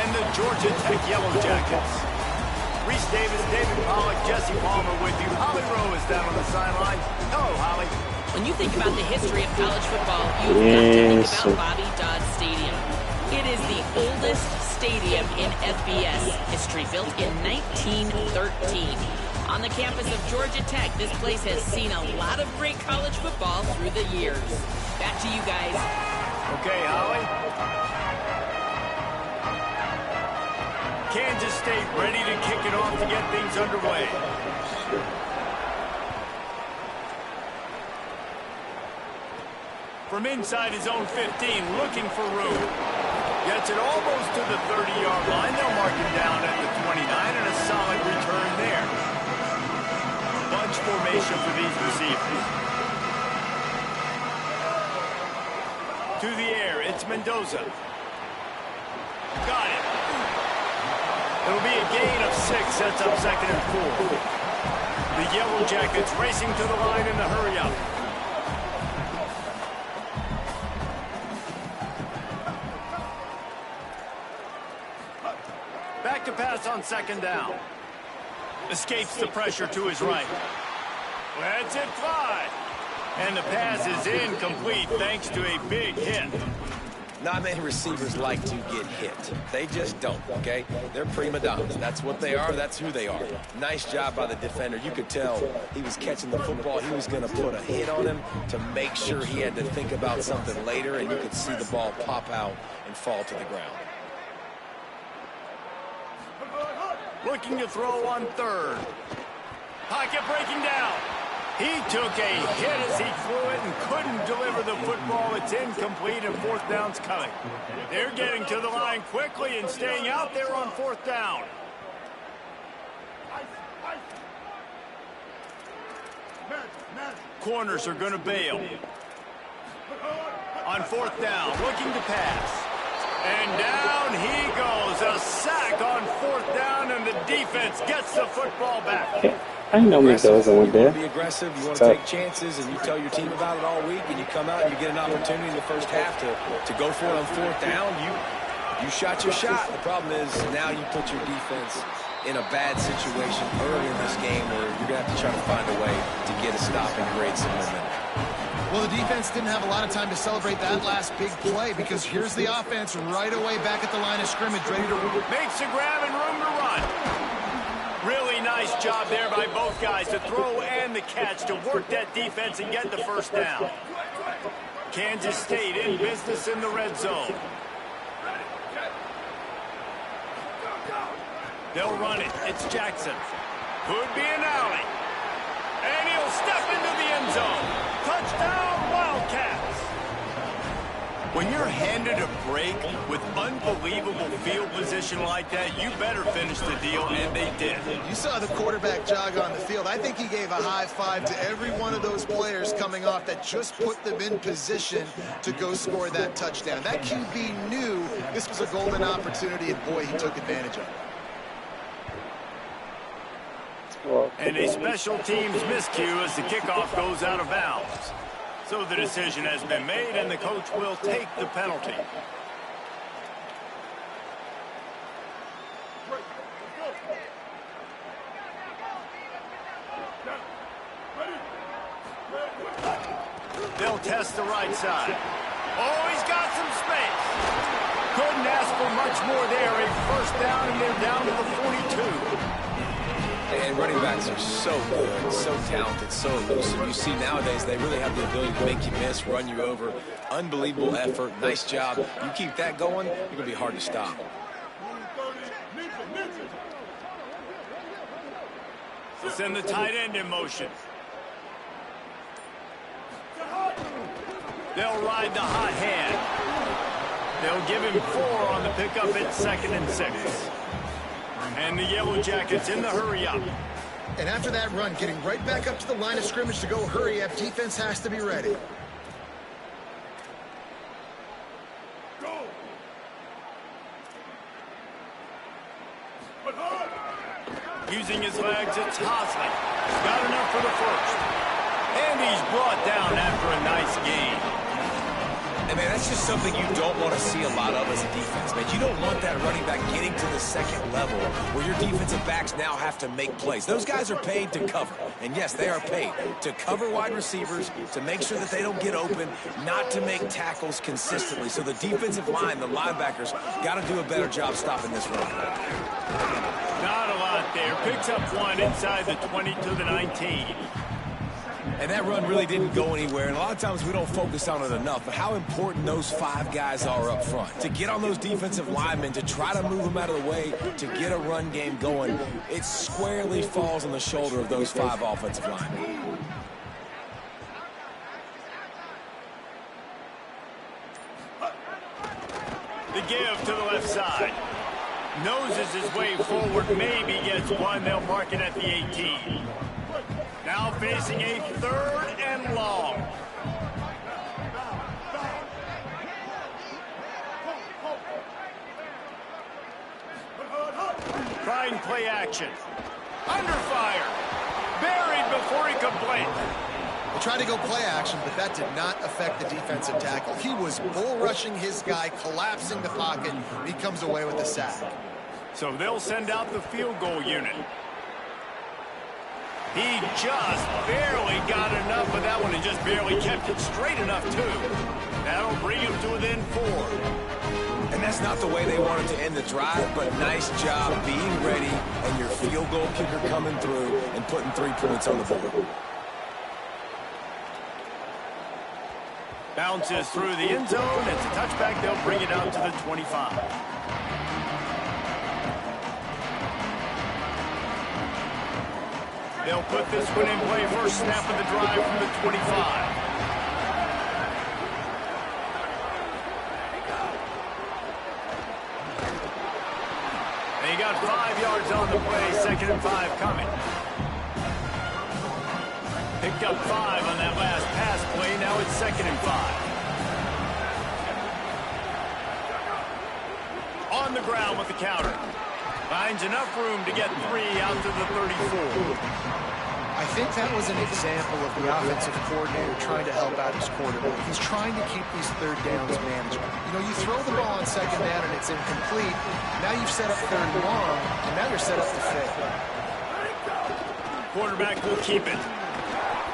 and the Georgia Tech Yellow Jackets. Reese Davis, David Pollock, Jesse Palmer with you. Holly Rowe is down on the sideline. Hello, Holly. When you think about the history of college football, you've got to think about Bobby Dodd Stadium. It is the oldest stadium in FBS history, built in 1913. On the campus of Georgia Tech, this place has seen a lot of great college football through the years. Back to you guys. Okay, Holly. Kansas State ready to kick it off to get things underway. From inside his own 15, looking for room. Gets it almost to the 30-yard line. They'll mark him down at the 29, and a solid return there. Bunch formation for these receivers. To the air, it's Mendoza. Got it. It'll be a gain of 6, sets up 2nd and 4. The Yellow Jackets racing to the line in the hurry-up. Back to pass on 2nd down. Escapes the pressure to his right. Lets it fly. And the pass is incomplete thanks to a big hit. Not many receivers like to get hit. They just don't, okay? They're prima donnas. That's what they are. That's who they are. Nice job by the defender. You could tell he was catching the football. He was going to put a hit on him to make sure he had to think about something later, and you could see the ball pop out and fall to the ground. Looking to throw on 3rd. Pocket breaking down. He took a hit as he threw it and couldn't deliver the football. It's incomplete and 4th down's coming. They're getting to the line quickly and staying out there on 4th down. Corners are going to bail. On 4th down, looking to pass. And down he goes. A sack on 4th down, and the defense gets the football back. I know Mendoza went there. You want to be aggressive, you want to take chances, and you tell your team about it all week, and you come out and you get an opportunity in the first half to go for it on 4th down. You shot your shot. The problem is now you put your defense in a bad situation early in this game where you're going to have to try to find a way to get a stop and create some momentum. Well, the defense didn't have a lot of time to celebrate that last big play because here's the offense right away back at the line of scrimmage, ready to makes a grab and room to run. Really nice job there by both guys to throw and the catch to work that defense and get the 1st down. Kansas State in business in the red zone. They'll run it. It's Jackson. Could be an alley. And he'll step into the end zone. Touchdown, Wildcats. When you're handed a break with unbelievable field position like that, you better finish the deal, and they did. You saw the quarterback jog on the field. I think he gave a high five to every one of those players coming off that just put them in position to go score that touchdown. That QB knew this was a golden opportunity, and boy, he took advantage of it. And a special teams miscue as the kickoff goes out of bounds. So the decision has been made, and the coach will take the penalty. They'll test the right side. Oh, he's got some space. Couldn't ask for much more there. A 1st down, and they're down to the 42. And running backs are so good, so talented, so elusive. You see nowadays they really have the ability to make you miss, run you over. Unbelievable effort. Nice job. You keep that going, you're going to be hard to stop. Send the tight end in motion. They'll ride the hot hand. They'll give him 4 on the pickup at 2nd and 6. And the Yellow Jackets in the hurry-up. And after that run, getting right back up to the line of scrimmage to go hurry up, defense has to be ready. Go. Using his legs, it's Hosley. Got enough for the 1st. And he's brought down after a nice gain. And, man, that's just something you don't want to see a lot of as a defense, man. You don't want that running back getting to the second level where your defensive backs now have to make plays. Those guys are paid to cover. And, yes, they are paid to cover wide receivers, to make sure that they don't get open, not to make tackles consistently. So the defensive line, the linebackers, got to do a better job stopping this run. Not a lot there. Picks up one inside the 20 to the 19. And that run really didn't go anywhere, and a lot of times we don't focus on it enough, but how important those 5 guys are up front. To get on those defensive linemen, to try to move them out of the way, to get a run game going, it squarely falls on the shoulder of those 5 offensive linemen. The give to the left side. Noses his way forward, maybe gets one. They'll mark it at the 18. Now facing a 3rd and long. Trying play action. Under fire. Buried before he could blink. They tried to go play action, but that did not affect the defensive tackle. He was bull rushing his guy, collapsing the pocket. He comes away with the sack. So they'll send out the field goal unit. He just barely got enough of that one and just barely kept it straight enough, too. That'll bring him to within 4. And that's not the way they wanted to end the drive, but nice job being ready and your field goal kicker coming through and putting 3 points on the board. Bounces through the end zone. It's a touchback. They'll bring it out to the 25. They'll put this one in play. First snap of the drive from the 25. They got 5 yards on the play. 2nd and 5 coming. Picked up 5 on that last pass play. Now it's 2nd and 5. On the ground with the counter. Finds enough room to get 3 out to the 34. I think that was an example of the offensive coordinator trying to help out his quarterback. He's trying to keep these 3rd downs manageable. You know, you throw the ball on 2nd down and it's incomplete. Now you've set up 3rd and long, and now you're set up to fail. Quarterback will keep it.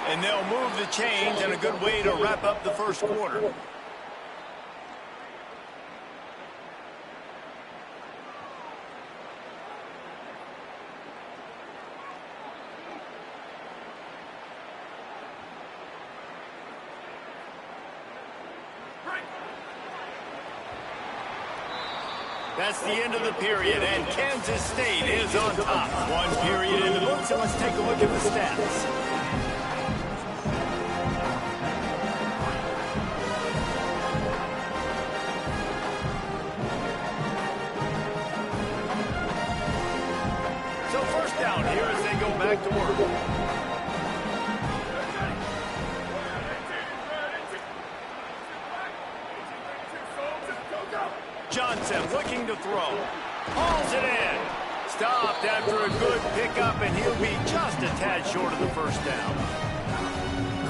And they'll move the chains, and a good way to wrap up the first quarter. That's the end of the period, and Kansas State is on top. 1 period in the books, so let's take a look at the stats. So first down here as they go back to work. Johnson looking to throw. Hauls it in. Stopped after a good pickup, and he'll be just a tad short of the first down.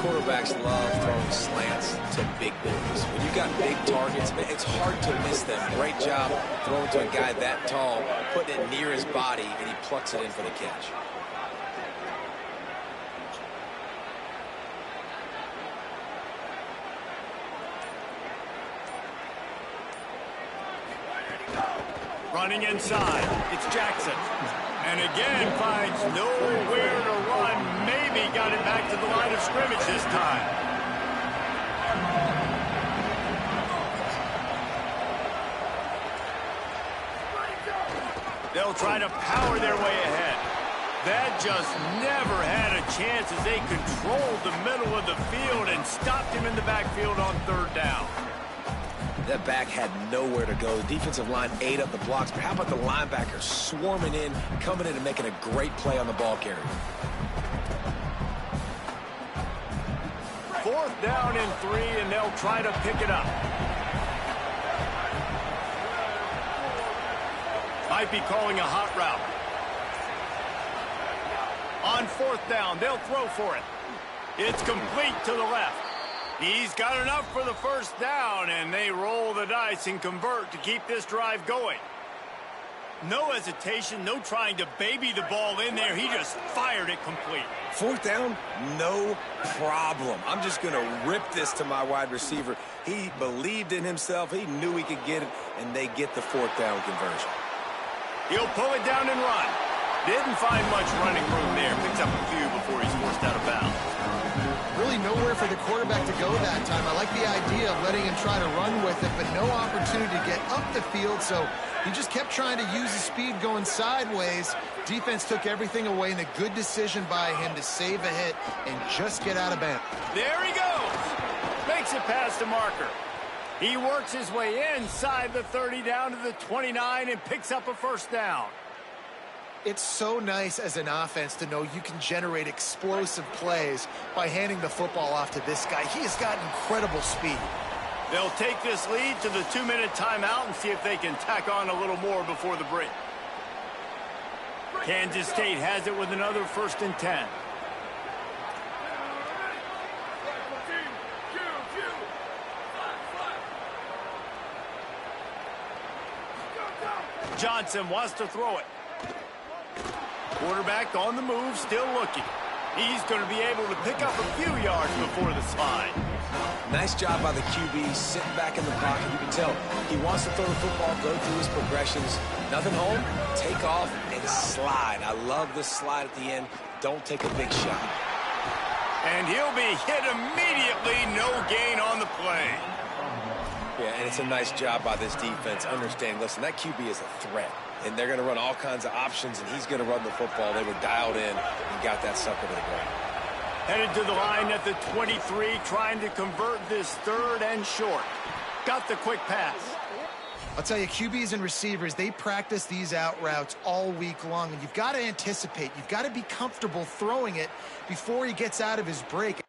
Quarterbacks love throwing slants to big boys. When you got big targets, it's hard to miss them. Great job throwing to a guy that tall, putting it near his body, and he plucks it in for the catch. Running inside, it's Jackson. And again finds nowhere to run. Maybe got it back to the line of scrimmage this time. They'll try to power their way ahead. That just never had a chance as they controlled the middle of the field and stopped him in the backfield on 3rd down. That back had nowhere to go. The defensive line ate up the blocks, but how about the linebackers swarming in, coming in and making a great play on the ball carrier? 4th down and 3, and they'll try to pick it up. Might be calling a hot route. On 4th down, they'll throw for it. It's complete to the left. He's got enough for the first down, and they roll the dice and convert to keep this drive going. No hesitation, no trying to baby the ball in there. He just fired it complete. Fourth down, no problem. I'm just going to rip this to my wide receiver. He believed in himself. He knew he could get it, and they get the fourth down conversion. He'll pull it down and run. Didn't find much running room there. Picks up a few before he's forced out of bounds. Really nowhere for the quarterback to go that time. I like the idea of letting him try to run with it, but no opportunity to get up the field, so he just kept trying to use the speed going sideways. Defense took everything away, and a good decision by him to save a hit and just get out of bounds. There he goes. Makes it past the marker. He works his way inside the 30 down to the 29 and picks up a first down. It's so nice as an offense to know you can generate explosive plays by handing the football off to this guy. He has got incredible speed. They'll take this lead to the 2-minute timeout and see if they can tack on a little more before the break. Kansas State has it with another 1st and 10. Johnson wants to throw it. Quarterback on the move, still looking. He's going to be able to pick up a few yards before the slide. Nice job by the QB, sitting back in the pocket. You can tell he wants to throw the football, go through his progressions. Nothing home, take off, and slide. I love the slide at the end. Don't take a big shot. And he'll be hit immediately. No gain on the play. Yeah, and it's a nice job by this defense. Understand, listen, that QB is a threat. And they're going to run all kinds of options, and he's going to run the football. They were dialed in and got that sucker to the ground. Headed to the line at the 23, trying to convert this 3rd and short. Got the quick pass. I'll tell you, QBs and receivers, they practice these out routes all week long, and you've got to anticipate. You've got to be comfortable throwing it before he gets out of his break.